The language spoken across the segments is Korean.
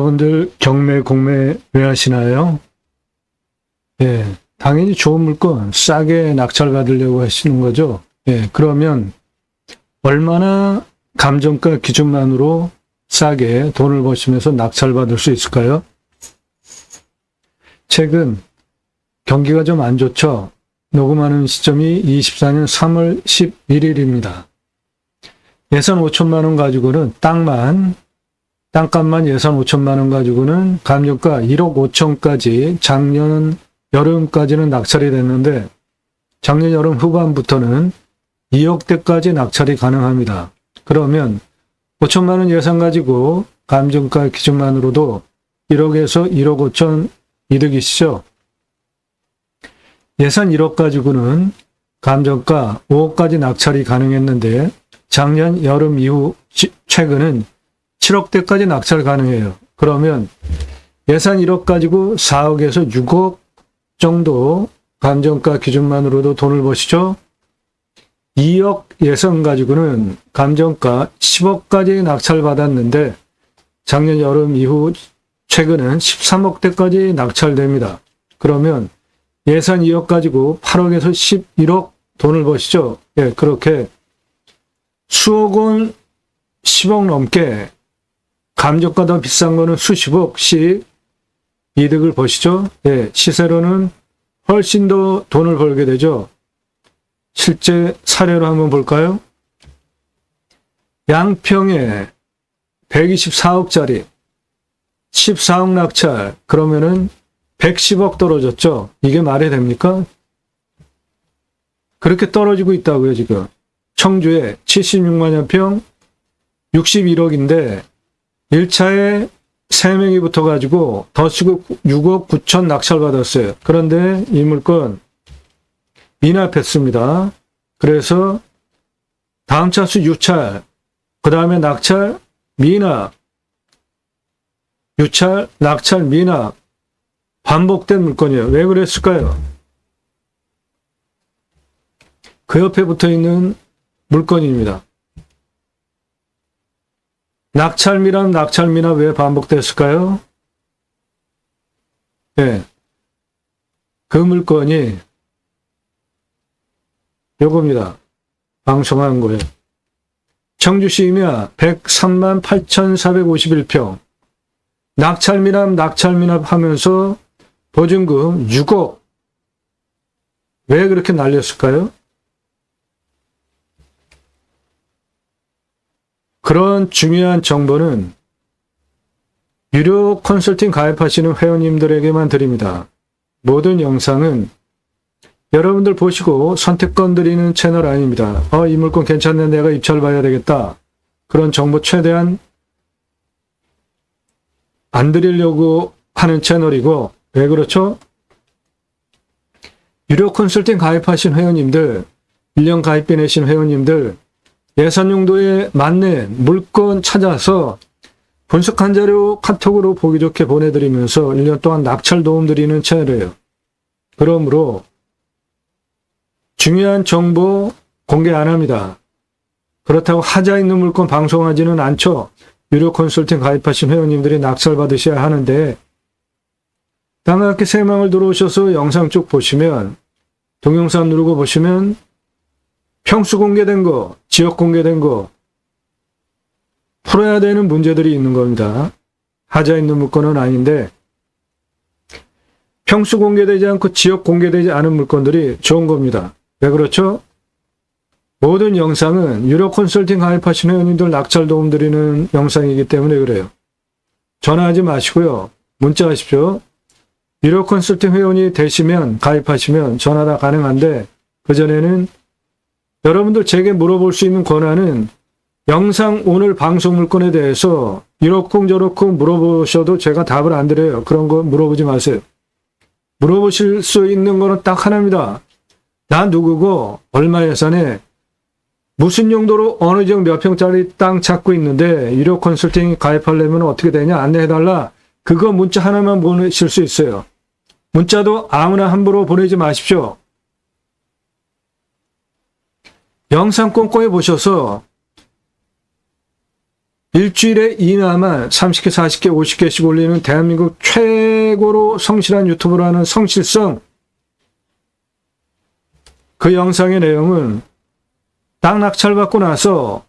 여러분들 경매, 공매 왜 하시나요? 예, 당연히 좋은 물건 싸게 낙찰받으려고 하시는 거죠. 예, 그러면 얼마나 감정가 기준만으로 싸게 돈을 버시면서 낙찰받을 수 있을까요? 최근 경기가 좀 안 좋죠. 녹음하는 시점이 24년 3월 11일입니다. 예산 5천만 원 가지고는 땅값만 예산 5천만 원 가지고는 감정가 1억 5천까지 작년 여름까지는 낙찰이 됐는데 작년 여름 후반부터는 2억대까지 낙찰이 가능합니다. 그러면 5천만 원 예산 가지고 감정가 기준만으로도 1억에서 1억 5천 이득이시죠? 예산 1억 가지고는 감정가 5억까지 낙찰이 가능했는데 작년 여름 이후 최근은 7억대까지 낙찰 가능해요. 그러면 예산 1억 가지고 4억에서 6억 정도 감정가 기준만으로도 돈을 버시죠. 2억 예산 가지고는 감정가 10억까지 낙찰 받았는데 작년 여름 이후 최근은 13억대까지 낙찰됩니다. 그러면 예산 2억 가지고 8억에서 11억 돈을 버시죠. 예, 그렇게 수억 원 10억 넘게 감정가 더 비싼 거는 수십억씩 이득을 보시죠. 예, 시세로는 훨씬 더 돈을 벌게 되죠. 실제 사례로 한번 볼까요? 양평에 124억짜리 14억 낙찰, 그러면은 110억 떨어졌죠. 이게 말이 됩니까? 그렇게 떨어지고 있다고요, 지금. 청주에 76만여 평 61억인데 1차에 3명이 붙어가지고 더 쓰고 6억 9천 낙찰 받았어요. 그런데 이 물건 미납했습니다. 그래서 다음 차수 유찰, 그 다음에 낙찰, 미납, 유찰, 낙찰, 미납, 반복된 물건이에요. 왜 그랬을까요? 그 옆에 붙어있는 물건입니다. 낙찰, 미납 왜 반복됐을까요? 네. 그 물건이 요겁니다. 방송한 거예요. 청주시 임야 103만 8,451평. 낙찰, 미납 하면서 보증금 6억. 왜 그렇게 날렸을까요? 그런 중요한 정보는 유료 컨설팅 가입하시는 회원님들에게만 드립니다. 모든 영상은 여러분들 보시고 선택권 드리는 채널 아닙니다. 이 물건 괜찮네, 내가 입찰 봐야 되겠다. 그런 정보 최대한 안 드리려고 하는 채널이고, 왜 그렇죠? 유료 컨설팅 가입하신 회원님들, 1년 가입비 내신 회원님들, 예산 용도에 맞는 물건 찾아서 분석한 자료 카톡으로 보기 좋게 보내드리면서 1년 동안 낙찰 도움 드리는 채널이에요. 그러므로 중요한 정보 공개 안 합니다. 그렇다고 하자 있는 물건 방송하지는 않죠. 유료 컨설팅 가입하신 회원님들이 낙찰 받으셔야 하는데, 당학교 새망을 들어오셔서 영상 쭉 보시면, 동영상 누르고 보시면 평수 공개된 거, 지역 공개된 거 풀어야 되는 문제들이 있는 겁니다. 하자 있는 물건은 아닌데 평수 공개되지 않고 지역 공개되지 않은 물건들이 좋은 겁니다. 왜 그렇죠? 모든 영상은 유료 컨설팅 가입하신 회원님들 낙찰 도움 드리는 영상이기 때문에 그래요. 전화하지 마시고요. 문자하십시오. 유료 컨설팅 회원이 되시면, 가입하시면 전화 다 가능한데, 그전에는 여러분들 제게 물어볼 수 있는 권한은 영상 오늘 방송 물건에 대해서 이렇고 저렇고 물어보셔도 제가 답을 안 드려요. 그런 거 물어보지 마세요. 물어보실 수 있는 거는 딱 하나입니다. 나 누구고 얼마 예산에 무슨 용도로 어느 지역 몇 평짜리 땅 찾고 있는데 유료 컨설팅 가입하려면 어떻게 되냐 안내해달라. 그거 문자 하나만 보내실 수 있어요. 문자도 아무나 함부로 보내지 마십시오. 영상 꼼꼼히 보셔서 일주일에 이나만 30개, 40개, 50개씩 올리는 대한민국 최고로 성실한 유튜브라는 성실성. 그 영상의 내용은 땅 낙찰받고 나서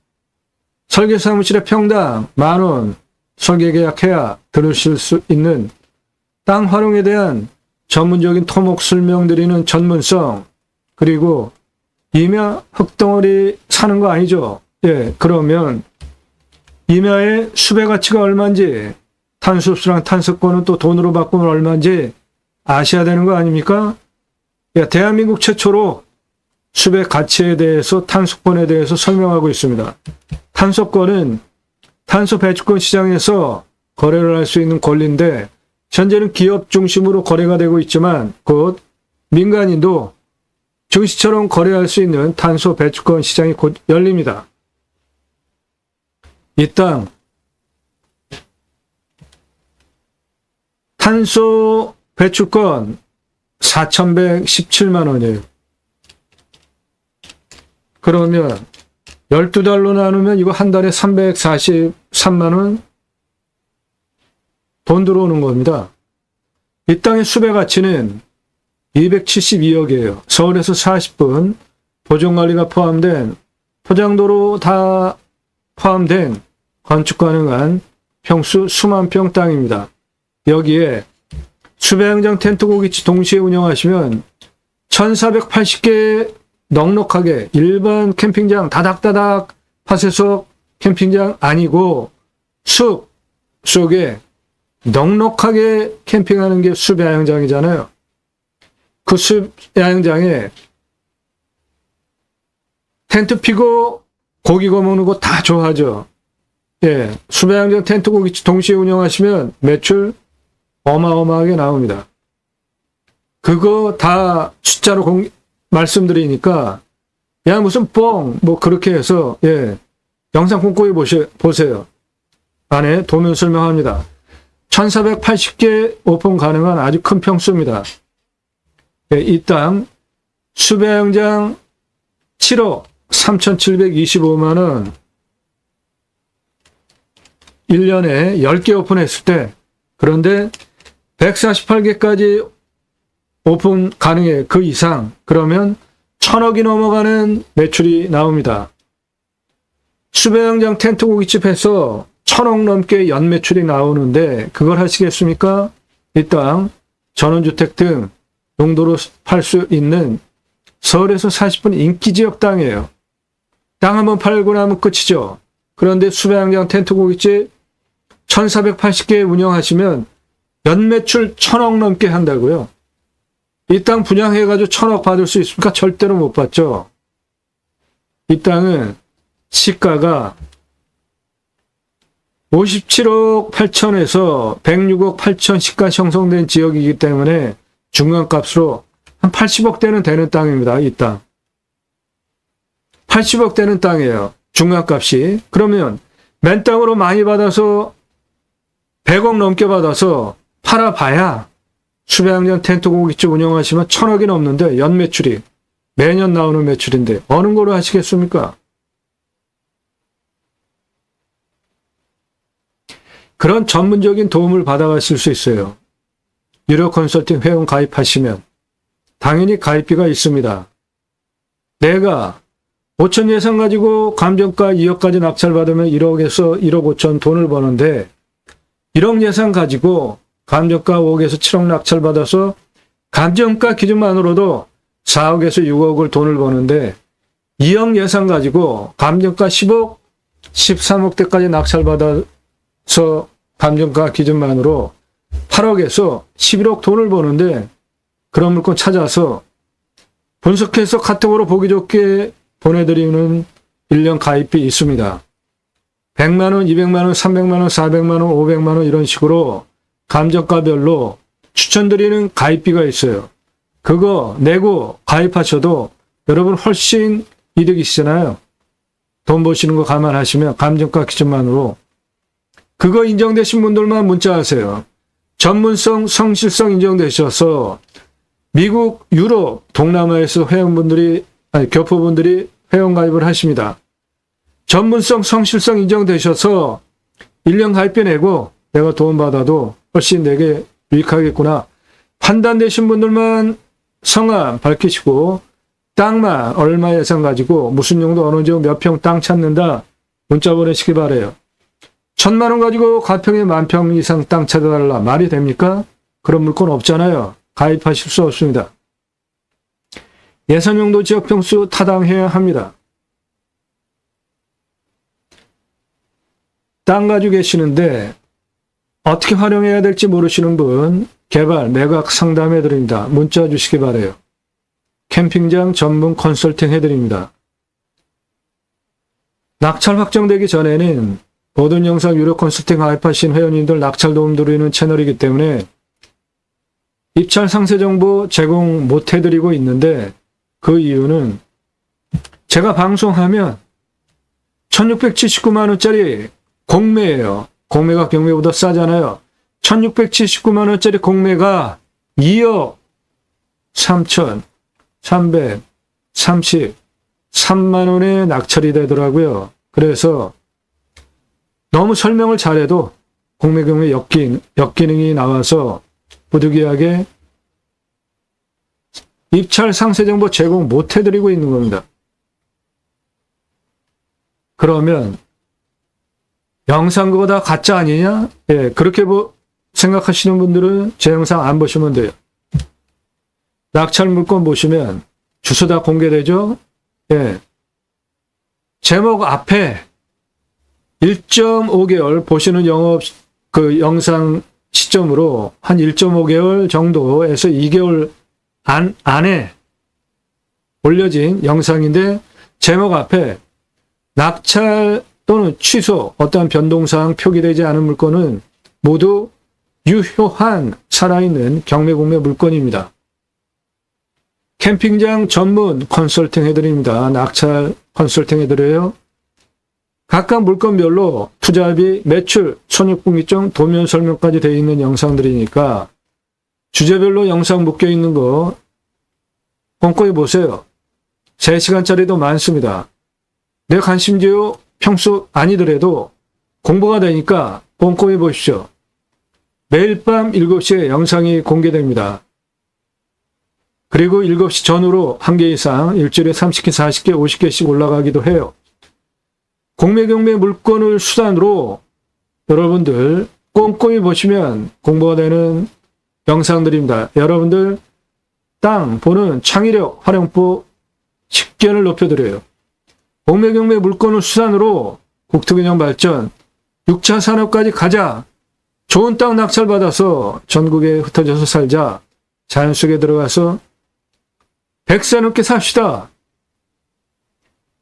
설계사무실에 평당 10,000원 설계계약해야 들으실 수 있는 땅 활용에 대한 전문적인 토목 설명드리는 전문성, 그리고 임야 흙덩어리 사는 거 아니죠? 예, 그러면 임야의 수배 가치가 얼마인지, 탄소수랑 탄소권은 또 돈으로 바꾸면 얼마인지 아셔야 되는 거 아닙니까? 예, 대한민국 최초로 수배 가치에 대해서, 탄소권에 대해서 설명하고 있습니다. 탄소권은 탄소 배출권 시장에서 거래를 할 수 있는 권리인데, 현재는 기업 중심으로 거래가 되고 있지만 곧 민간인도 증시처럼 거래할 수 있는 탄소 배출권 시장이 곧 열립니다. 이 땅 탄소 배출권 4,117만 원이에요. 그러면 12달로 나누면 이거 한 달에 343만 원 돈 들어오는 겁니다. 이 땅의 수배 가치는 272억이에요. 서울에서 40분, 보존관리가 포함된, 포장도로 다 포함된 건축 가능한 평수 수만 평 땅입니다. 여기에 수배양장 텐트 고깃집 동시에 운영하시면 1,480개 넉넉하게, 일반 캠핑장 다닥다닥 파쇄석 캠핑장 아니고 숲 속에 넉넉하게 캠핑하는 게 숲야영장이잖아요. 그 숲야영장에 텐트 피고 고기 구워 먹는 거 다 좋아하죠. 예, 숲야영장 텐트 고깃집 동시에 운영하시면 매출 어마어마하게 나옵니다. 그거 다 숫자로 말씀드리니까 야 무슨 뻥 뭐 그렇게 해서, 예, 영상 꼼꼼히 보세요. 안에 도면 설명합니다. 1,480개 오픈 가능한 아주 큰 평수입니다. 예, 이 땅 수배양장 7억 3,725만 원 1년에 10개 오픈했을 때, 그런데 148개까지 오픈 가능해. 그 이상 그러면 1,000억이 넘어가는 매출이 나옵니다. 수배양장 텐트 고깃집에서 1,000억 넘게 연매출이 나오는데 그걸 하시겠습니까? 이 땅 전원주택 등 용도로 팔 수 있는 서울에서 40분 인기지역 땅이에요. 땅 한번 팔고 나면 끝이죠. 그런데 수배양장 텐트 고깃집 1,480개 운영하시면 연매출 1,000억 넘게 한다고요. 이 땅 분양해가지고 1,000억 받을 수 있습니까? 절대로 못 받죠. 이 땅은 시가가 57억 8천에서 106억 8천 시가 형성된 지역이기 때문에 중간값으로 한 80억대는 되는 땅입니다. 이 땅. 80억대는 땅이에요. 중간값이. 그러면 맨 땅으로 많이 받아서 100억 넘게 받아서 팔아봐야 수배양장 텐트 고깃집 운영하시면 1,000억이 넘는데 연매출이 매년 나오는 매출인데 어느 거로 하시겠습니까? 그런 전문적인 도움을 받아가실 수 있어요. 유료 컨설팅 회원 가입하시면 당연히 가입비가 있습니다. 내가 5천 예산 가지고 감정가 2억까지 낙찰받으면 1억에서 1억 5천 돈을 버는데 1억 예산 가지고 감정가 5억에서 7억 낙찰받아서 감정가 기준만으로도 4억에서 6억을 돈을 버는데 2억 예산 가지고 감정가 10억, 13억대까지 낙찰받아서 감정가 기준만으로 8억에서 11억 돈을 버는데 그런 물건 찾아서 분석해서 카톡으로 보기 좋게 보내드리는 1년 가입비 있습니다. 100만 원, 200만 원, 300만 원, 400만 원, 500만 원 이런 식으로 감정가별로 추천드리는 가입비가 있어요. 그거 내고 가입하셔도 여러분 훨씬 이득이시잖아요. 돈 버시는 거 감안하시면 감정가 기준만으로. 그거 인정되신 분들만 문자하세요. 전문성, 성실성 인정되셔서 미국, 유럽, 동남아에서 교포분들이 회원가입을 하십니다. 전문성, 성실성 인정되셔서 1년 가입비 내고 내가 돈 받아도 훨씬 내게 유익하겠구나. 판단되신 분들만 성함 밝히시고 땅만 얼마 예산 가지고 무슨 용도 어느 정도 몇 평 땅 찾는다 문자 보내시기 바래요. 1,000만 원 가지고 가평에 10,000평 이상 땅 찾아달라. 말이 됩니까? 그런 물건 없잖아요. 가입하실 수 없습니다. 예산 용도 지역 평수 타당해야 합니다. 땅 가지고 계시는데 어떻게 활용해야 될지 모르시는 분 개발, 매각 상담해 드립니다. 문자 주시기 바래요. 캠핑장 전문 컨설팅 해드립니다. 낙찰 확정되기 전에는 모든 영상 유료 컨설팅 가입하신 회원님들 낙찰 도움 드리는 채널이기 때문에 입찰 상세 정보 제공 못 해드리고 있는데 그 이유는 제가 방송하면 1,679만 원짜리 공매예요. 공매가 경매보다 싸잖아요. 1,679만 원짜리 공매가 2억 3,333만 원에 낙찰이 되더라고요. 그래서 너무 설명을 잘해도 공매 경매 역기능이 나와서 부득이하게 입찰 상세 정보 제공 못 해드리고 있는 겁니다. 그러면 영상 그거 다 가짜 아니냐? 예, 그렇게 생각하시는 분들은 제 영상 안 보시면 돼요. 낙찰 물건 보시면 주소 다 공개되죠? 예. 제목 앞에 1.5개월 보시는 영상 시점으로 한 1.5개월 정도에서 2개월 안에 올려진 영상인데 제목 앞에 낙찰 또는 취소, 어떠한 변동사항 표기되지 않은 물건은 모두 유효한 살아있는 경매 공매 물건입니다. 캠핑장 전문 컨설팅 해드립니다. 낙찰 컨설팅 해드려요. 각각 물건별로 투자비, 매출, 손익분기점, 도면 설명까지 되어 있는 영상들이니까 주제별로 영상 묶여 있는 거 꼼꼼히 보세요. 3시간짜리도 많습니다. 내 관심지요 평소 아니더라도 공부가 되니까 꼼꼼히 보십시오. 매일 밤 7시에 영상이 공개됩니다. 그리고 7시 전후로 1개 이상 일주일에 30개, 40개, 50개씩 올라가기도 해요. 공매 경매 물건을 수단으로 여러분들 꼼꼼히 보시면 공부가 되는 영상들입니다. 여러분들 땅 보는 창의력, 활용법, 식견을 높여드려요. 공매 경매 물건을 수단으로 국토균형 발전, 6차 산업까지 가자. 좋은 땅 낙찰받아서 전국에 흩어져서 살자. 자연 속에 들어가서 100세 넘게 삽시다.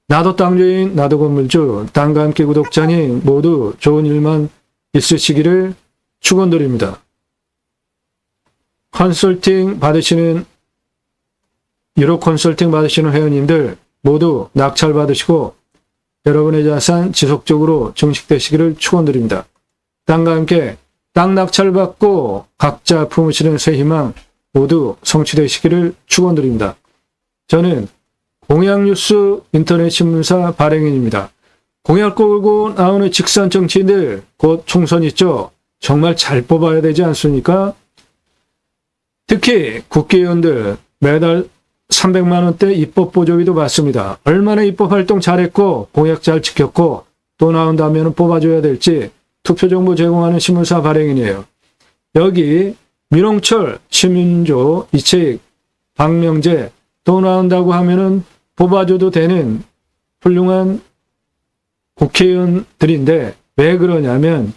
나도 땅주인, 나도 건물주, 땅과 함께 구독자님 모두 좋은 일만 있으시기를 축원드립니다. 컨설팅 받으시는 유료 컨설팅 받으시는 회원님들 모두 낙찰 받으시고 여러분의 자산 지속적으로 증식되시기를 축원드립니다. 땅과 함께 땅 낙찰 받고 각자 품으시는 새 희망 모두 성취되시기를 축원드립니다. 저는 공약뉴스 인터넷 신문사 발행인입니다. 공약 끌고 나오는 직선 정치인들 곧 총선 있죠. 정말 잘 뽑아야 되지 않습니까? 특히 국회의원들 매달 300만 원대 입법 보조비도 받습니다. 얼마나 입법 활동 잘했고 공약 잘 지켰고 또 나온다면 뽑아줘야 될지 투표 정보 제공하는 신문사 발행인이에요. 여기 민홍철, 심윤조, 이채익, 박명재 또 나온다고 하면은 뽑아줘도 되는 훌륭한 국회의원들인데 왜 그러냐면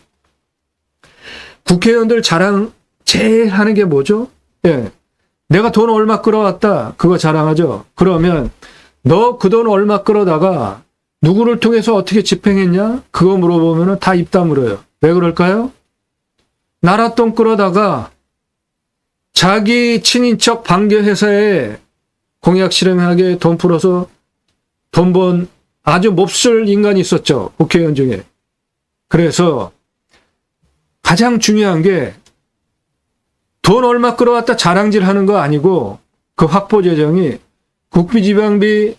국회의원들 자랑 제일 하는 게 뭐죠? 예. 내가 돈 얼마 끌어왔다. 그거 자랑하죠. 그러면 너 그 돈 얼마 끌어다가 누구를 통해서 어떻게 집행했냐? 그거 물어보면 다 입 다물어요. 왜 그럴까요? 나라 돈 끌어다가 자기 친인척 반겨회사에 공약 실행하게 돈 풀어서 돈 번 아주 몹쓸 인간이 있었죠. 국회의원 중에. 그래서 가장 중요한 게 돈 얼마 끌어왔다 자랑질 하는 거 아니고 그 확보 재정이 국비 지방비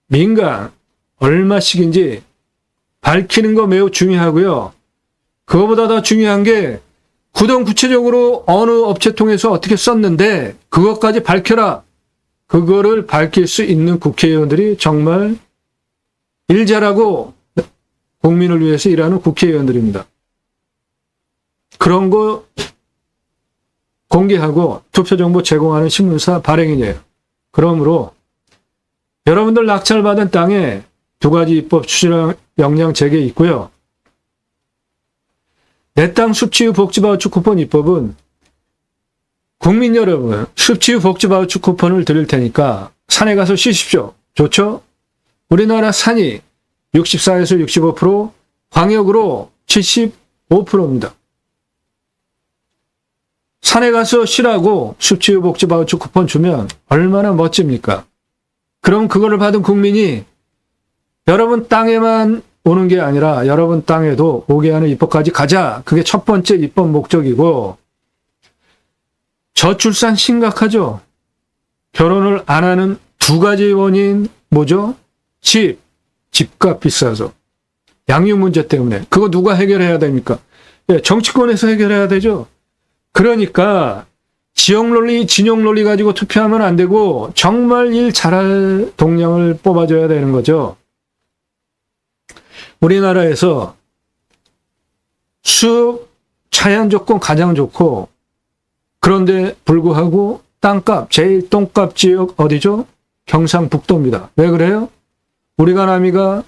민간 얼마씩인지 밝히는 거 매우 중요하고요. 그거보다 더 중요한 게 구동 구체적으로 어느 업체 통해서 어떻게 썼는데 그것까지 밝혀라. 그거를 밝힐 수 있는 국회의원들이 정말 일 잘하고 국민을 위해서 일하는 국회의원들입니다. 그런 거 공개하고 투표정보 제공하는 신문사 발행인이에요. 그러므로 여러분들 낙찰받은 땅에 두 가지 입법 추진 역량 제게 있고요. 내 땅 숲지유 복지바우처 쿠폰 입법은 국민 여러분, 숲지유 복지바우처 쿠폰을 드릴 테니까 산에 가서 쉬십시오. 좋죠? 우리나라 산이 64에서 65%, 광역으로 75%입니다. 산에 가서 쉬라고 숲지유 복지바우처 쿠폰 주면 얼마나 멋집니까? 그럼 그거를 받은 국민이 여러분 땅에만 오는 게 아니라 여러분 땅에도 오게 하는 입법까지 가자. 그게 첫 번째 입법 목적이고, 저출산 심각하죠. 결혼을 안 하는 두 가지 원인 뭐죠? 집값 비싸서. 양육 문제 때문에. 그거 누가 해결해야 됩니까? 예, 정치권에서 해결해야 되죠. 그러니까 지역 논리, 진영 논리 가지고 투표하면 안 되고 정말 일 잘할 동량을 뽑아줘야 되는 거죠. 우리나라에서 숲 자연 조건 가장 좋고, 그런데 불구하고 땅값, 제일 똥값 지역 어디죠? 경상북도입니다. 왜 그래요? 우리가 남이가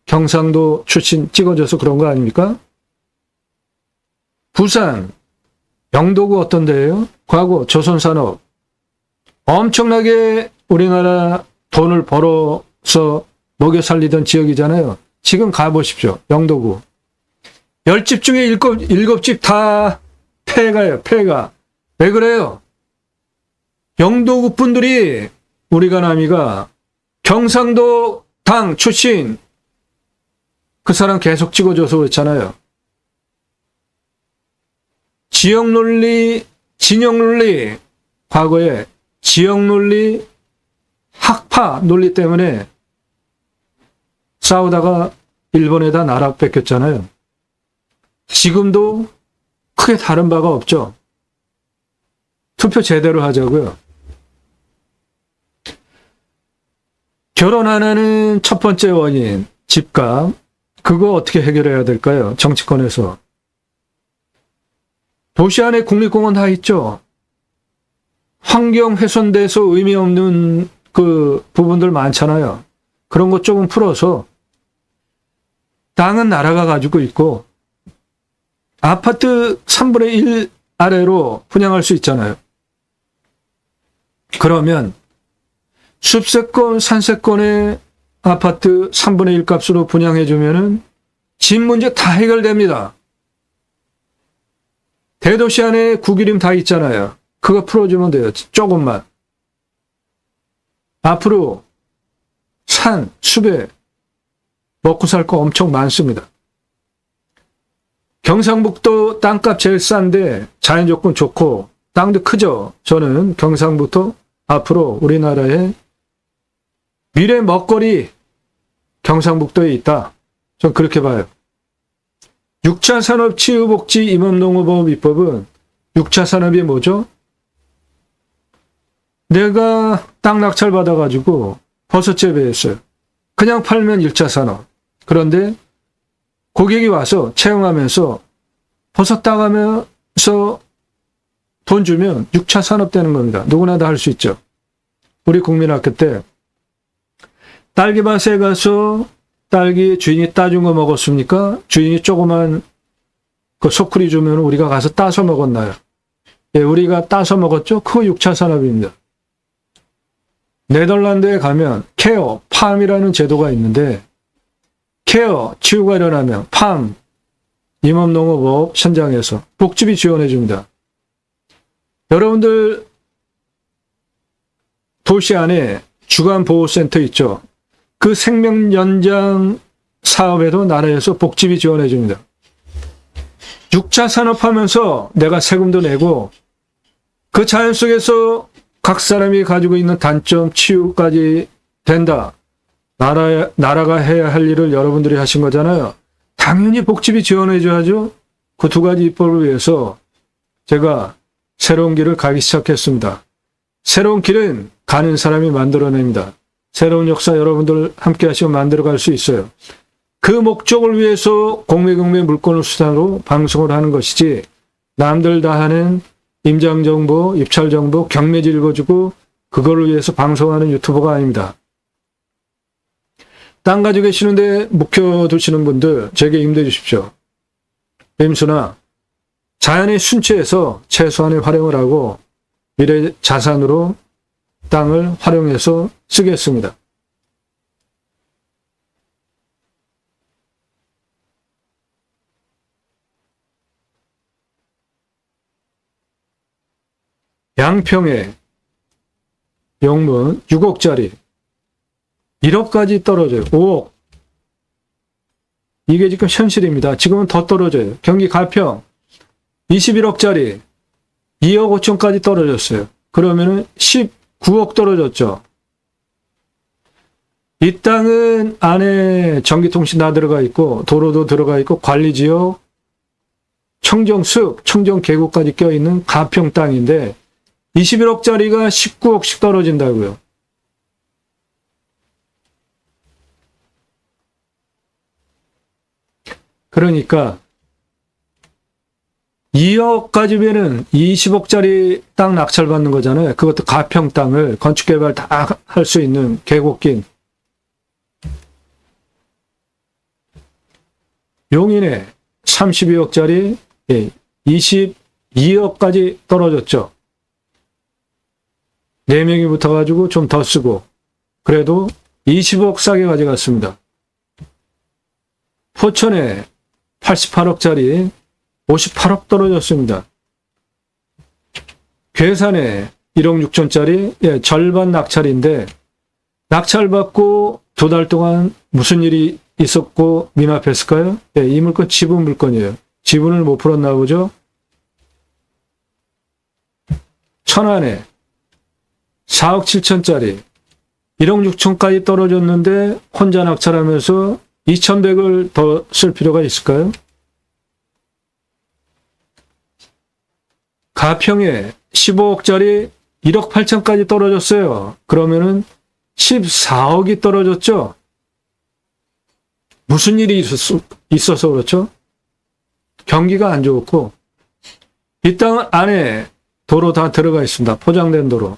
경상도 출신 찍어줘서 그런 거 아닙니까? 부산, 영도구 어떤 데예요? 과거 조선산업. 엄청나게 우리나라 돈을 벌어서 먹여 살리던 지역이잖아요. 지금 가보십시오. 영도구. 10집 중에 7집 다 폐가예요. 폐가. 왜 그래요? 영도구 분들이 우리가 남이가 경상도 당 출신 그 사람 계속 찍어줘서 그렇잖아요. 지역 논리, 진영 논리, 과거에 지역 논리, 학파 논리 때문에 싸우다가 일본에다 나라 뺏겼잖아요. 지금도 크게 다른 바가 없죠. 투표 제대로 하자고요. 결혼 안 하는 첫 번째 원인, 집값. 그거 어떻게 해결해야 될까요? 정치권에서. 도시 안에 국립공원 다 있죠. 환경 훼손돼서 의미 없는 그 부분들 많잖아요. 그런 것 조금 풀어서 땅은 나라가 가지고 있고 아파트 3분의 1 아래로 분양할 수 있잖아요. 그러면 숲세권, 산세권의 아파트 3분의 1 값으로 분양해주면은 집 문제 다 해결됩니다. 대도시 안에 구기림 다 있잖아요. 그거 풀어주면 돼요. 조금만. 앞으로 산, 숲에 먹고 살 거 엄청 많습니다. 경상북도 땅값 제일 싼데 자연 조건 좋고 땅도 크죠. 저는 경상북도 앞으로 우리나라의 미래 먹거리 경상북도에 있다. 전 그렇게 봐요. 6차 산업 치유복지 임업농업법 입법은 6차 산업이 뭐죠? 내가 땅 낙찰 받아가지고 버섯 재배했어요. 그냥 팔면 1차 산업. 그런데 고객이 와서 체험하면서 버섯 따가면서 돈 주면 6차 산업 되는 겁니다. 누구나 다 할 수 있죠. 우리 국민학교 때 딸기밭에 가서 딸기 주인이 따준 거 먹었습니까? 주인이 조그만 그 소쿠리 주면 우리가 가서 따서 먹었나요? 예, 우리가 따서 먹었죠? 그거 6차 산업입니다. 네덜란드에 가면 케어, 팜이라는 제도가 있는데 케어, 치유가 일어나면 팜, 임업농업업 현장에서 복지비 지원해 줍니다. 여러분들 도시 안에 주간보호센터 있죠? 그 생명연장 사업에도 나라에서 복지비 지원해 줍니다. 6차 산업하면서 내가 세금도 내고 그 자연 속에서 각 사람이 가지고 있는 단점 치유까지 된다. 나라가 해야 할 일을 여러분들이 하신 거잖아요. 당연히 복집이 지원해줘야죠. 그 두 가지 입법을 위해서 제가 새로운 길을 가기 시작했습니다. 새로운 길은 가는 사람이 만들어냅니다. 새로운 역사 여러분들 함께 하시고 만들어갈 수 있어요. 그 목적을 위해서 공매경매 물건을 수단으로 방송을 하는 것이지 남들 다 하는 임장정보, 입찰정보, 경매지 읽어주고 그거를 위해서 방송하는 유튜버가 아닙니다. 땅 가지고 계시는데 묵혀두시는 분들 제게 임대 주십시오. 임수나 자연의 순치에서 최소한의 활용을 하고 미래 자산으로 땅을 활용해서 쓰겠습니다. 양평에 영문 6억짜리 1억까지 떨어져요. 5억. 이게 지금 현실입니다. 지금은 더 떨어져요. 경기 가평 21억짜리 2억 5천까지 떨어졌어요. 그러면은 19억 떨어졌죠. 이 땅은 안에 전기통신 다 들어가 있고 도로도 들어가 있고 관리지역, 청정숲, 청정계곡까지 껴있는 가평 땅인데 21억짜리가 19억씩 떨어진다고요. 그러니까 2억까지면은 20억짜리 땅 낙찰받는 거잖아요. 그것도 가평 땅을 건축개발 다 할 수 있는 계곡긴. 용인에 32억짜리 22억까지 떨어졌죠. 4명이 붙어가지고 좀 더 쓰고 그래도 20억 싸게 가져갔습니다. 포천에 88억짜리 58억 떨어졌습니다. 괴산에 1억 6천짜리 절반 낙찰인데 낙찰받고 2달 동안 무슨 일이 있었고 미납했을까요? 이 물건 지분 물건이에요. 지분을 못 풀었나 보죠. 천안에 4억 7천짜리 1억 6천까지 떨어졌는데 혼자 낙찰하면서 2,100을 더 쓸 필요가 있을까요? 가평에 15억짜리 1억 8천까지 떨어졌어요. 그러면은 14억이 떨어졌죠? 무슨 일이 있어서 그렇죠? 경기가 안 좋고 이 땅 안에 도로 다 들어가 있습니다. 포장된 도로.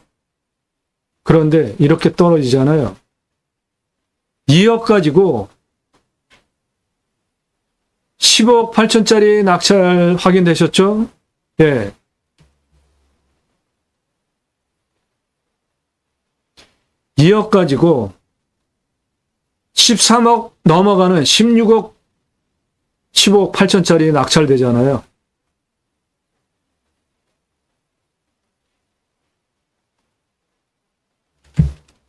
그런데 이렇게 떨어지잖아요. 2억 가지고 15억 8천짜리 낙찰 확인되셨죠? 예. 네. 2억 가지고 13억 넘어가는 16억 15억 8천짜리 낙찰되잖아요.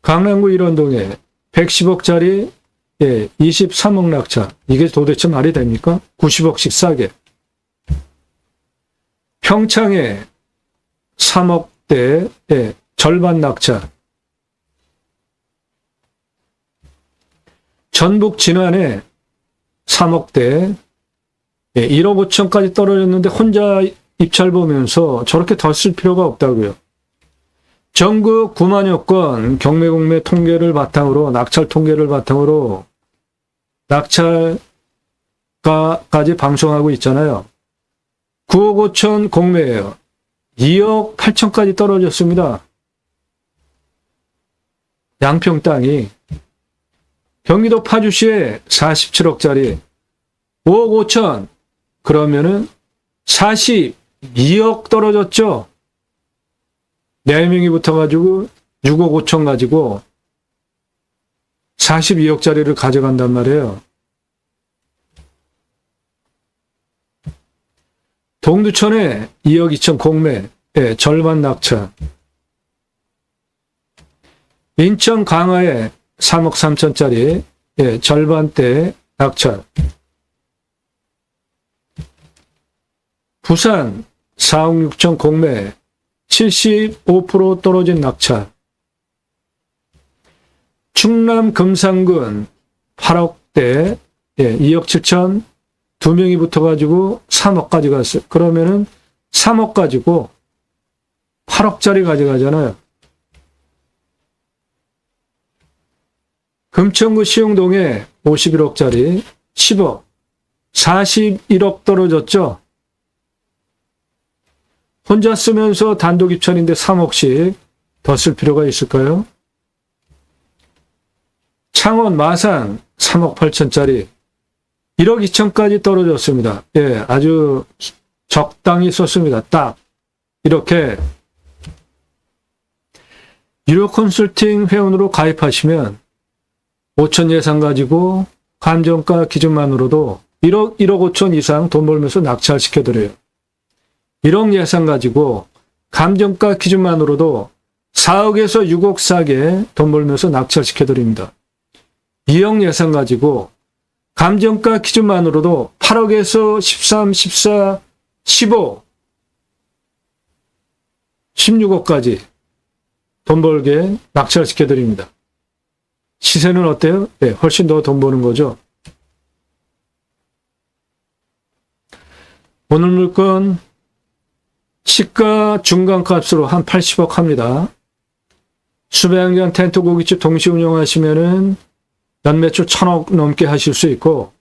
강남구 일원동에 110억짜리 23억 낙찰. 이게 도대체 말이 됩니까? 90억씩 싸게. 평창에 3억대 절반 낙찰. 전북 진안에 3억대 1억 5천까지 떨어졌는데 혼자 입찰 보면서 저렇게 더 쓸 필요가 없다고요. 전국 9만여 건 경매공매 통계를 바탕으로 낙찰 통계를 바탕으로 낙찰가까지 방송하고 있잖아요. 9억 5천 공매예요. 2억 8천까지 떨어졌습니다. 양평 땅이 경기도 파주시에 47억짜리 5억 5천 그러면은 42억 떨어졌죠. 4명이 붙어가지고 6억 5천 가지고 42억짜리를 가져간단 말이에요. 동두천에 2억 2천 공매, 절반 낙찰. 인천 강화에 3억 3천짜리, 절반대 낙찰. 부산 4억 6천 공매, 75% 떨어진 낙찰. 충남 금산군 8억대 2억 7천 2명이 붙어가지고 3억까지 갔어요. 그러면은 3억 가지고 8억짜리 가져가잖아요. 금천구 시흥동에 51억짜리 10억, 41억 떨어졌죠. 혼자 쓰면서 단독 입찰인데 3억씩 더 쓸 필요가 있을까요? 창원 마산 3억 8천짜리 1억 2천까지 떨어졌습니다. 예, 아주 적당히 썼습니다. 딱 이렇게 유료 컨설팅 회원으로 가입하시면 5천 예산 가지고 감정가 기준만으로도 1억 5천 이상 돈 벌면서 낙찰시켜드려요. 1억 예산 가지고 감정가 기준만으로도 4억에서 6억 싸게 돈 벌면서 낙찰시켜드립니다. 2억 예산 가지고 감정가 기준만으로도 8억에서 13, 14, 15, 16억까지 돈 벌게 낙찰시켜드립니다. 시세는 어때요? 네, 훨씬 더 돈 버는 거죠. 오늘 물건 시가 중간값으로 한 80억 합니다. 수배양장 텐트 고깃집 동시 운영하시면은 연매출 1,000억 넘게 하실 수 있고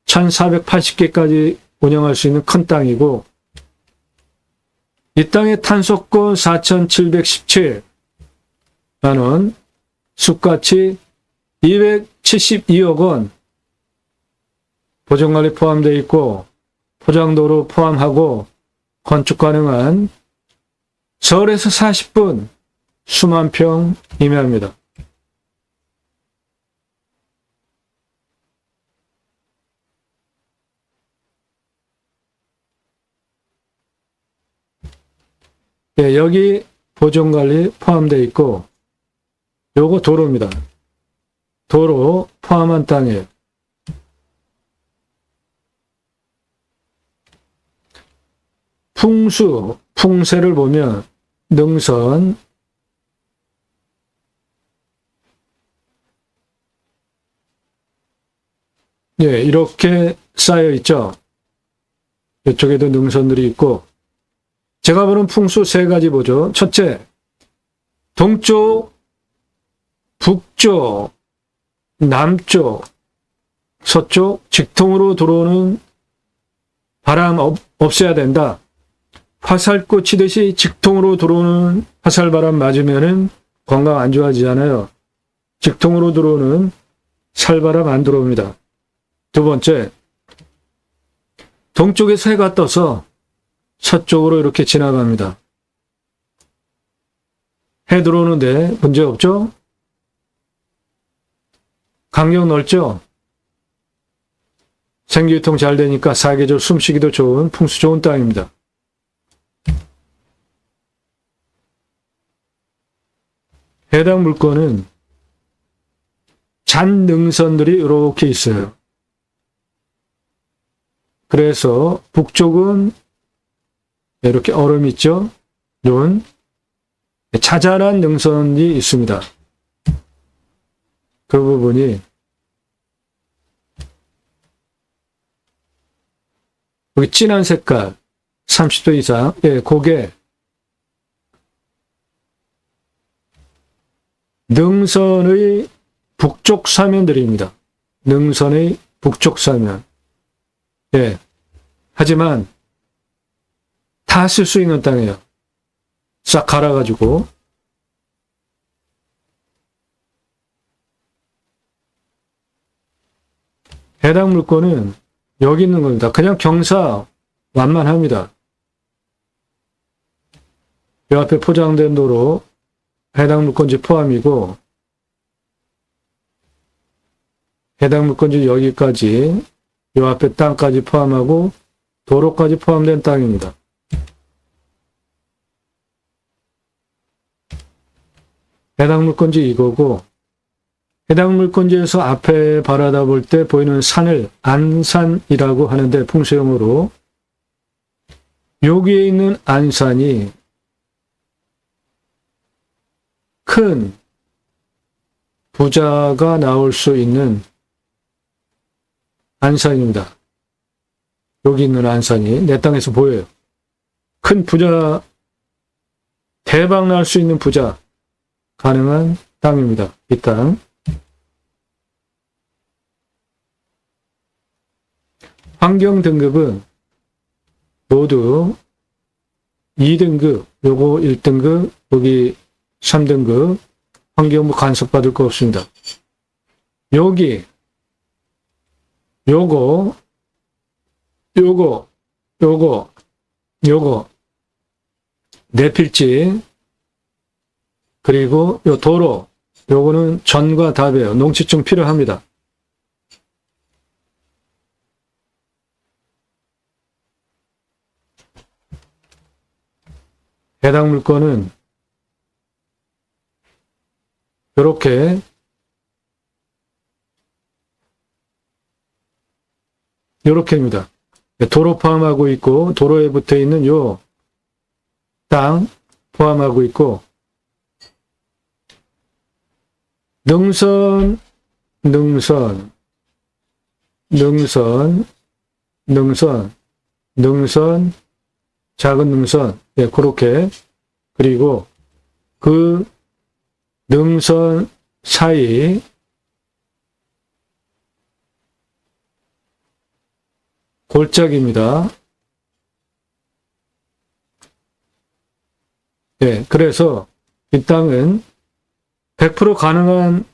1,480개까지 운영할 수 있는 큰 땅이고 이 땅의 탄소권 4,717만 원, 숲가치 272억 원, 보존관리 포함되어 있고 포장도로 포함하고 건축 가능한 서울에서 40분 수만 평 임야입니다. 예, 여기 보존관리 포함되어 있고 요거 도로입니다. 도로 포함한 땅이에요. 풍수, 풍세를 보면 능선, 예, 이렇게 쌓여 있죠. 이쪽에도 능선들이 있고 제가 보는 풍수 3가지 보죠. 첫째, 동쪽, 북쪽, 남쪽, 서쪽 직통으로 들어오는 바람 없애야 된다. 화살꽃 치듯이 직통으로 들어오는 화살바람 맞으면은 건강 안 좋아지잖아요. 직통으로 들어오는 살바람 안 들어옵니다. 두 번째, 동쪽에서 해가 떠서 서쪽으로 이렇게 지나갑니다. 해 들어오는데 문제 없죠? 강력 넓죠? 생기유통 잘 되니까 사계절 숨쉬기도 좋은 풍수 좋은 땅입니다. 해당 물건은 잔 능선들이 이렇게 있어요. 그래서 북쪽은 이렇게 얼음 있죠? 이런 자잘한 능선이 있습니다. 그 부분이 여기 진한 색깔 30도 이상, 예, 그게 능선의 북쪽 사면들입니다. 능선의 북쪽 사면. 예. 하지만 다 쓸 수 있는 땅이에요. 싹 갈아가지고. 해당 물건은 여기 있는 겁니다. 그냥 경사 완만합니다. 이 앞에 포장된 도로 해당 물건지 포함이고 해당 물건지 여기까지 이 앞에 땅까지 포함하고 도로까지 포함된 땅입니다. 해당 물건지 이거고 해당 물건지에서 앞에 바라다 볼 때 보이는 산을 안산이라고 하는데 풍수용어로 여기에 있는 안산이 큰 부자가 나올 수 있는 안산입니다. 여기 있는 안산이 내 땅에서 보여요. 큰 부자, 대박 날 수 있는 부자 가능한 땅입니다. 이 땅. 환경 등급은 모두 2등급, 요거 1등급, 여기 3등급, 환경부 간섭받을 거 없습니다. 여기, 요거, 네 필지, 그리고 요 도로, 요거는 전과 답이에요. 농지증 필요합니다. 해당 물건은 요렇게입니다. 도로 포함하고 있고, 도로에 붙어 있는 요 땅 포함하고 있고, 능선, 작은 능선, 예, 그렇게. 그리고 그 능선 사이 골짜기입니다. 예, 그래서 이 땅은 100% 가능한,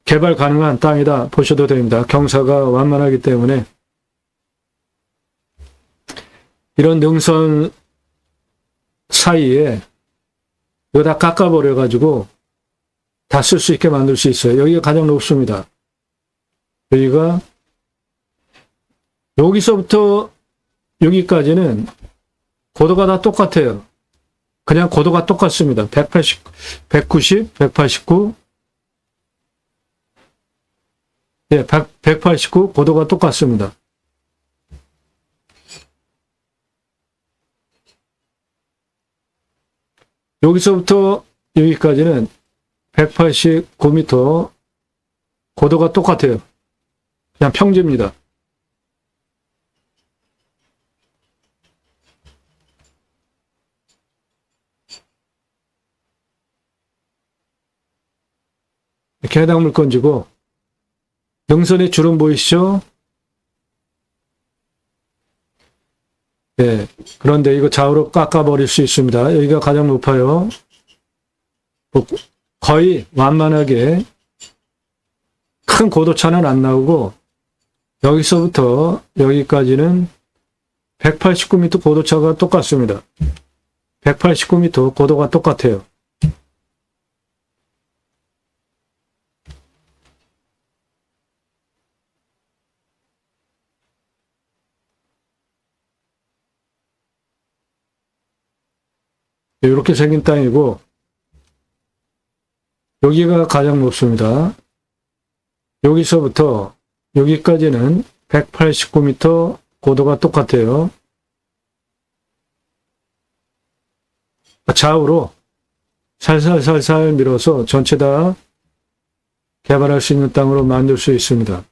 개발 가능한 땅이다 보셔도 됩니다. 경사가 완만하기 때문에. 이런 능선 사이에 이거 다 깎아버려가지고 다 쓸 수 있게 만들 수 있어요. 여기가 가장 높습니다. 여기가 여기서부터 여기까지는 고도가 다 똑같아요. 그냥 고도가 똑같습니다. 180, 190, 189. 예, 189 고도가 똑같습니다. 여기서부터 여기까지는 189m 고도가 똑같아요. 그냥 평지입니다. 이렇게 해당 물건지고, 능선의 주름 보이시죠? 네. 그런데 이거 좌우로 깎아버릴 수 있습니다. 여기가 가장 높아요. 거의 완만하게 큰 고도차는 안 나오고, 여기서부터 여기까지는 189m 고도차가 똑같습니다. 189m 고도가 똑같아요. 이렇게 생긴 땅이고, 여기가 가장 높습니다. 여기서부터 여기까지는 189m 고도가 똑같아요. 좌우로 살살살살 밀어서 전체 다 개발할 수 있는 땅으로 만들 수 있습니다.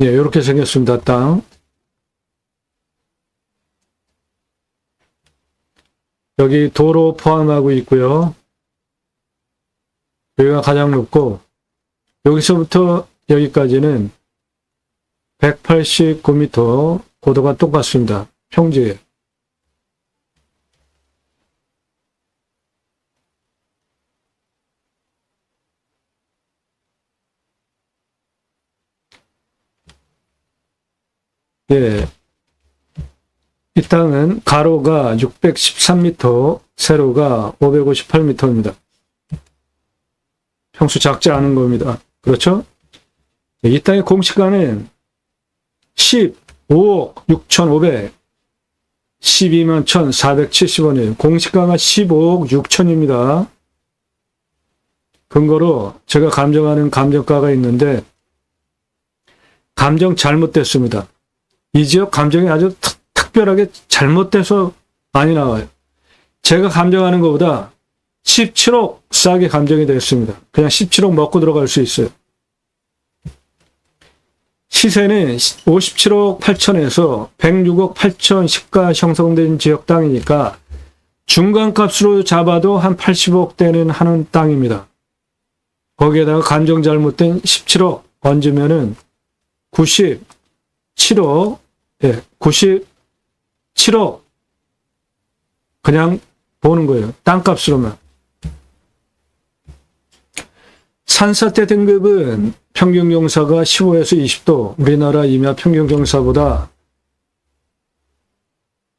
예, 이렇게 생겼습니다. 땅. 여기 도로 포함하고 있고요. 여기가 가장 높고, 여기서부터 여기까지는 189m 고도가 똑같습니다. 평지예요. 예. 이 땅은 가로가 613m, 세로가 558m입니다. 평수 작지 않은 겁니다. 그렇죠? 이 땅의 공시가는 15억 6,500, 12만 1,470원이에요. 공시가가 15억 6천입니다. 근거로 제가 감정하는 감정가가 있는데, 감정 잘못됐습니다. 이 지역 감정이 아주 특별하게 잘못돼서 많이 나와요. 제가 감정하는 것보다 17억 싸게 감정이 됐습니다. 그냥 17억 먹고 들어갈 수 있어요. 시세는 57억 8천에서 106억 8천 시가 형성된 지역 땅이니까 중간값으로 잡아도 한 80억대는 하는 땅입니다. 거기에다가 감정 잘못된 17억 얹으면은 97억, 97억 그냥 보는 거예요. 땅값으로만. 산사태 등급은 평균 경사가 15에서 20도, 우리나라 임야 평균 경사보다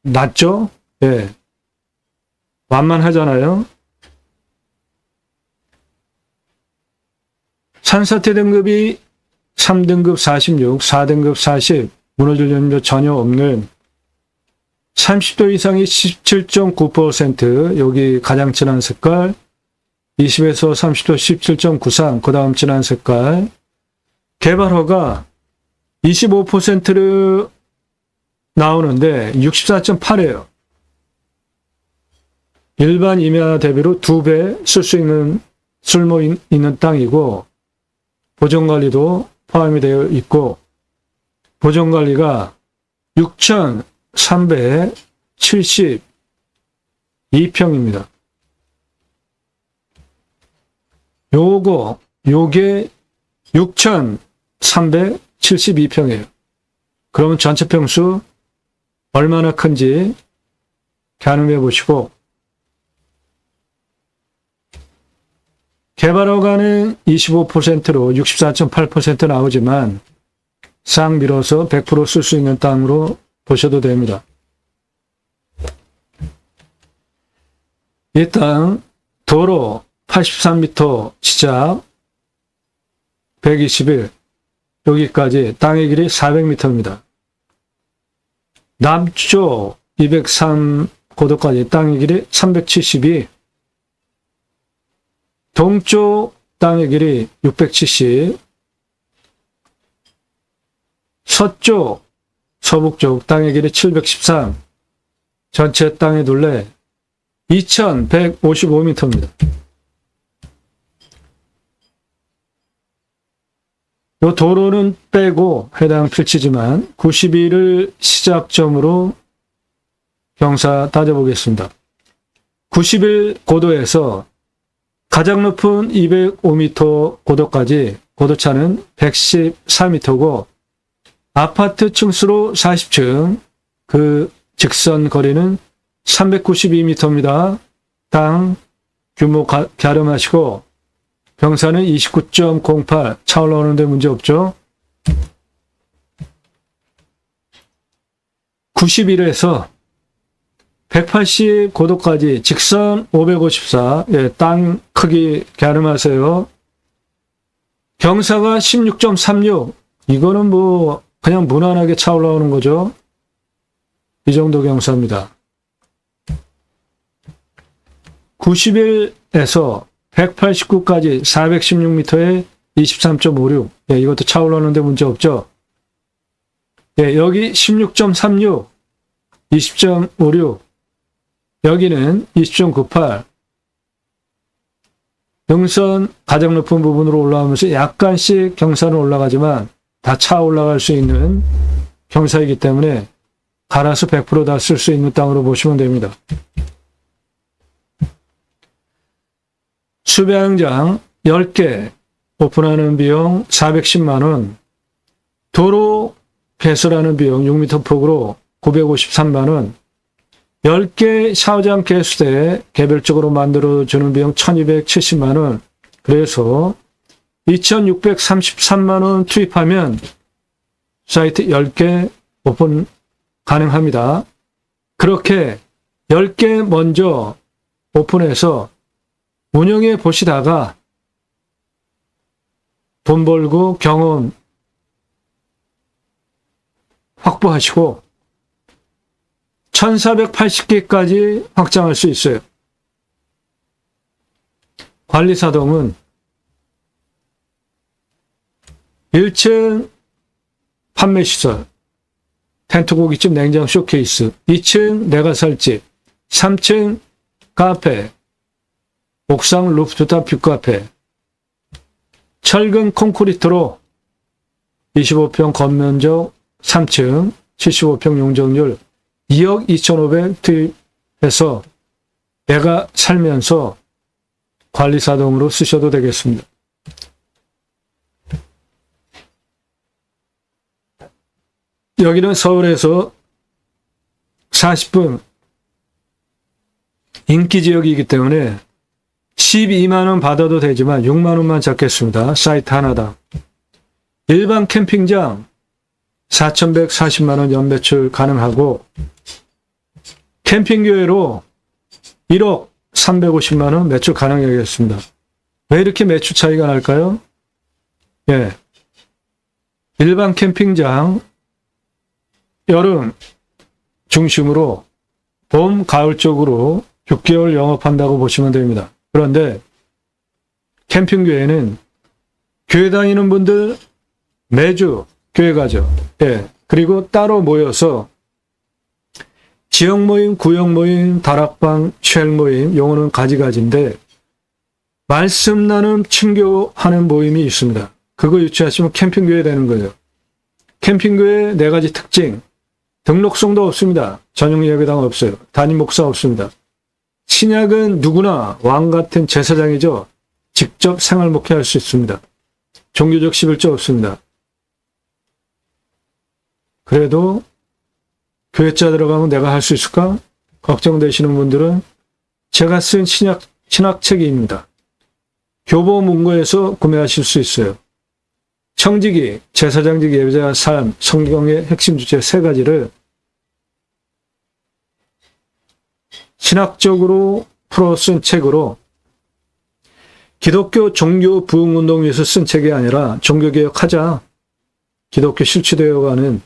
낮죠? 예. 완만하잖아요. 산사태 등급이 3등급 46, 4등급 40, 무너질 염려 전혀 없는 30도 이상이 17.9%, 여기 가장 진한 색깔, 20에서 30도 17.93, 그 다음 진한 색깔, 개발허가 25%를 나오는데 64.8이에요. 일반 임야 대비로 2배 쓸 수 있는 쓸모 있는 땅이고, 보존관리도 포함이 되어 있고, 보존관리가 6,372평입니다. 요게 6,372평이에요. 그러면 전체 평수 얼마나 큰지 가늠해 보시고, 개발허가는 25%로 64.8% 나오지만 싹 밀어서 100% 쓸 수 있는 땅으로 보셔도 됩니다. 이 땅 도로 83m 시작 121, 여기까지 땅의 길이 400m입니다. 남쪽 203 고도까지 땅의 길이 372, 동쪽 땅의 길이 670, 서쪽, 서북쪽 땅의 길이 713, 전체 땅의 둘레 2155m입니다. 이 도로는 빼고 해당 필지지만 91을 시작점으로 경사 따져보겠습니다. 91 고도에서 가장 높은 205m 고도까지 고도차는 114m고 아파트 층수로 40층, 그 직선 거리는 392m입니다. 땅 규모 가름하시고 경사는 29.08, 차 올라오는데 문제 없죠. 91에서 180 고도까지 직선 554, 땅 크기 가늠하세요. 경사가 16.36, 이거는 뭐 그냥 무난하게 차 올라오는 거죠. 이 정도 경사입니다. 91에서 189까지 416m에 23.56, 이것도 차 올라오는데 문제 없죠. 여기 16.36, 20.56, 여기는 20.98, 능선 가장 높은 부분으로 올라오면서 약간씩 경사는 올라가지만 다 차 올라갈 수 있는 경사이기 때문에 갈아서 100% 다 쓸 수 있는 땅으로 보시면 됩니다. 수배양장 10개 오픈하는 비용 410만원, 도로 개설하는 비용 6m 폭으로 953만원, 10개 샤워장 개수대 개별적으로 만들어주는 비용 1270만원, 그래서 2633만원 투입하면 사이트 10개 오픈 가능합니다. 그렇게 10개 먼저 오픈해서 운영해 보시다가 돈 벌고 경험 확보하시고 1480개까지 확장할 수 있어요. 관리사동은 1층 판매시설, 텐트 고깃집 냉장 쇼케이스, 2층 내가 살 집, 3층 카페, 옥상 루프탑 뷰카페, 철근 콘크리트로 25평 건면적 3층, 75평 용적률 2억 2,500 투입해서 내가 살면서 관리사동으로 쓰셔도 되겠습니다. 여기는 서울에서 40분 인기지역이기 때문에 12만원 받아도 되지만 6만원만 잡겠습니다. 사이트 하나당. 일반 캠핑장 4,140만원 연매출 가능하고 캠핑교회로 1억 350만원 매출 가능하겠습니다. 왜 이렇게 매출 차이가 날까요? 예. 일반 캠핑장 여름 중심으로 봄, 가을 쪽으로 6개월 영업한다고 보시면 됩니다. 그런데 캠핑교회는 교회 다니는 분들 매주 교회 가죠. 예. 그리고 따로 모여서 지역 모임, 구역 모임, 다락방, 쉘 모임, 용어는 가지가지인데 말씀 나눔 친교하는 모임이 있습니다. 그거 유치하시면 캠핑교회 되는 거예요. 캠핑교회 네 가지 특징. 등록성도 없습니다. 전용 예배당 없어요. 담임 목사 없습니다. 신약은 누구나 왕 같은 제사장이죠. 직접 생활 목회할 수 있습니다. 종교적 11조 없습니다. 그래도 교회자 들어가면 내가 할 수 있을까? 걱정되시는 분들은 제가 쓴 신학책입니다. 교보문고에서 구매하실 수 있어요. 청지기, 제사장직 예배자 삶, 성경의 핵심 주제 세 가지를 신학적으로 풀어 쓴 책으로 기독교 종교 부흥운동 위해서 쓴 책이 아니라 종교개혁하자 기독교 실추되어가는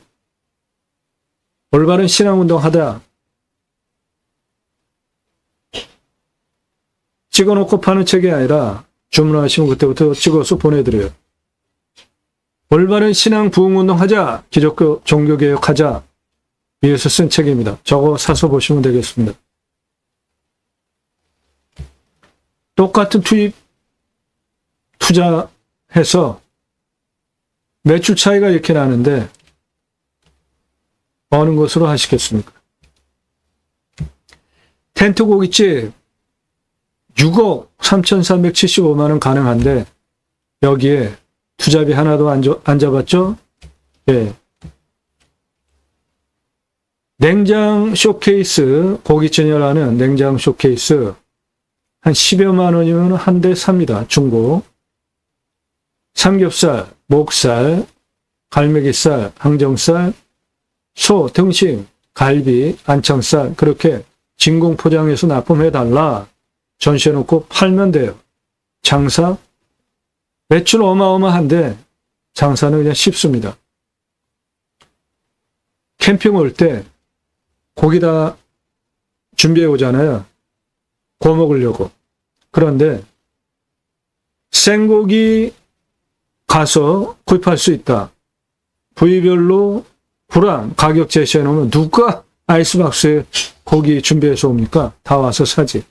올바른 신앙운동하다 찍어놓고 파는 책이 아니라 주문하시면 그때부터 찍어서 보내드려요. 올바른 신앙 부흥운동하자 기독교 종교개혁하자 위해서 쓴 책입니다. 저거 사서 보시면 되겠습니다. 똑같은 투자해서 매출 차이가 이렇게 나는데 어느 것으로 하시겠습니까? 텐트 고깃집 6억 3,375만 원 가능한데 여기에 투자비 하나도 안 잡았죠? 예. 냉장 쇼케이스, 고깃전열하는 냉장 쇼케이스 한 10여만 원이면 한 대 삽니다. 중고. 삼겹살, 목살, 갈매기살, 항정살, 소, 등심, 갈비, 안창살 그렇게 진공 포장해서 납품해달라. 전시해놓고 팔면 돼요. 장사? 매출 어마어마한데 장사는 그냥 쉽습니다. 캠핑 올 때 고기 다 준비해 오잖아요. 구워 먹으려고. 그런데 생고기 가서 구입할 수 있다. 부위별로 구랑 가격 제시해 놓으면 누가 아이스박스에 고기 준비해서 옵니까? 다 와서 사지.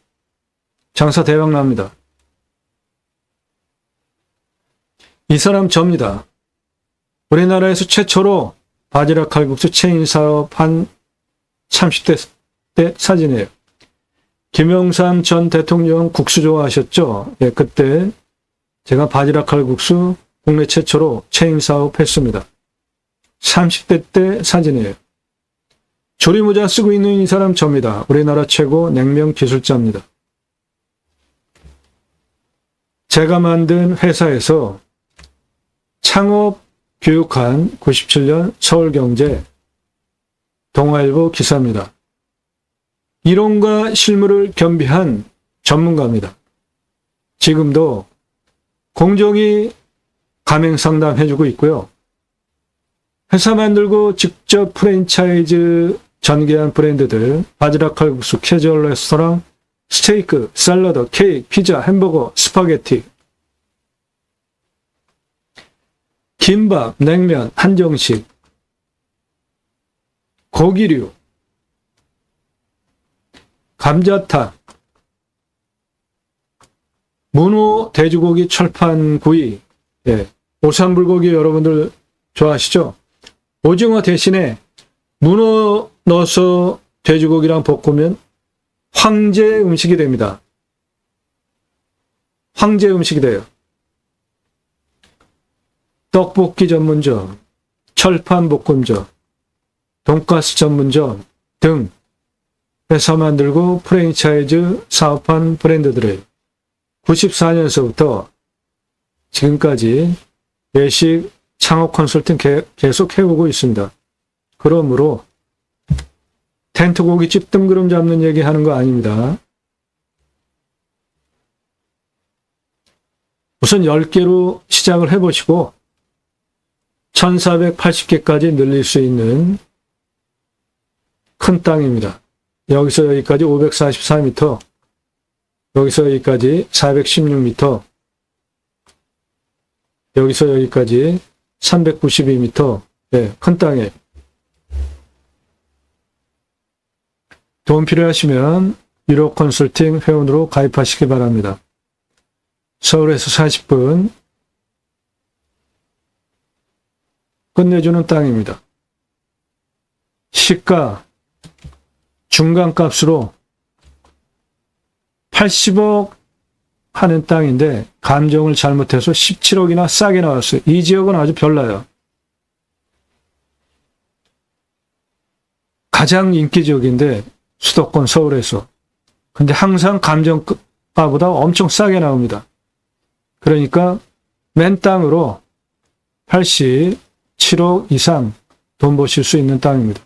장사 대박 납니다. 이 사람 접니다. 우리나라에서 최초로 바지락 칼국수 체인 사업한 30대 때 사진이에요. 김영삼 전 대통령 국수 좋아하셨죠? 예, 그때 제가 바지락 칼국수 국내 최초로 체인 사업했습니다. 30대 때 사진이에요. 조리모자 쓰고 있는 이 사람 접니다. 우리나라 최고 냉면 기술자입니다. 제가 만든 회사에서 창업 교육한 97년 서울경제 동아일보 기사입니다. 이론과 실무를 겸비한 전문가입니다. 지금도 공정위 가맹 상담해주고 있고요. 회사 만들고 직접 프랜차이즈 전개한 브랜드들 바지락 칼국수, 캐주얼 레스토랑, 스테이크, 샐러드, 케이크, 피자, 햄버거, 스파게티, 김밥, 냉면, 한정식, 고기류, 감자탕, 문어, 돼지고기, 철판구이, 예, 오삼불고기 여러분들 좋아하시죠? 오징어 대신에 문어 넣어서 돼지고기랑 볶으면 황제 음식이 됩니다. 황제 음식이 돼요. 떡볶이 전문점, 철판볶음점, 돈가스 전문점 등 회사 만들고 프랜차이즈 사업한 브랜드들을 94년서부터 지금까지 외식 창업 컨설팅 계속 해오고 있습니다. 그러므로 텐트 고깃집 뜬구름 잡는 얘기 하는 거 아닙니다. 우선 10개로 시작을 해보시고 1480개까지 늘릴 수 있는 큰 땅입니다. 여기서 여기까지 544m, 여기서 여기까지 416m, 여기서 여기까지 392m, 네, 큰 땅에 도움 필요하시면 유로 컨설팅 회원으로 가입하시기 바랍니다. 서울에서 40분 끝내주는 땅입니다. 시가 중간값으로 80억 하는 땅인데 감정을 잘못해서 17억이나 싸게 나왔어요. 이 지역은 아주 별나요. 가장 인기지역인데 수도권 서울에서. 근데 항상 감정가보다 엄청 싸게 나옵니다. 그러니까 맨 땅으로 87억 이상 돈 버실 수 있는 땅입니다.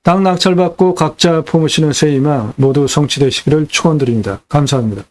땅 낙찰받고 각자 품으시는 새 희망 모두 성취되시기를 축원드립니다. 감사합니다.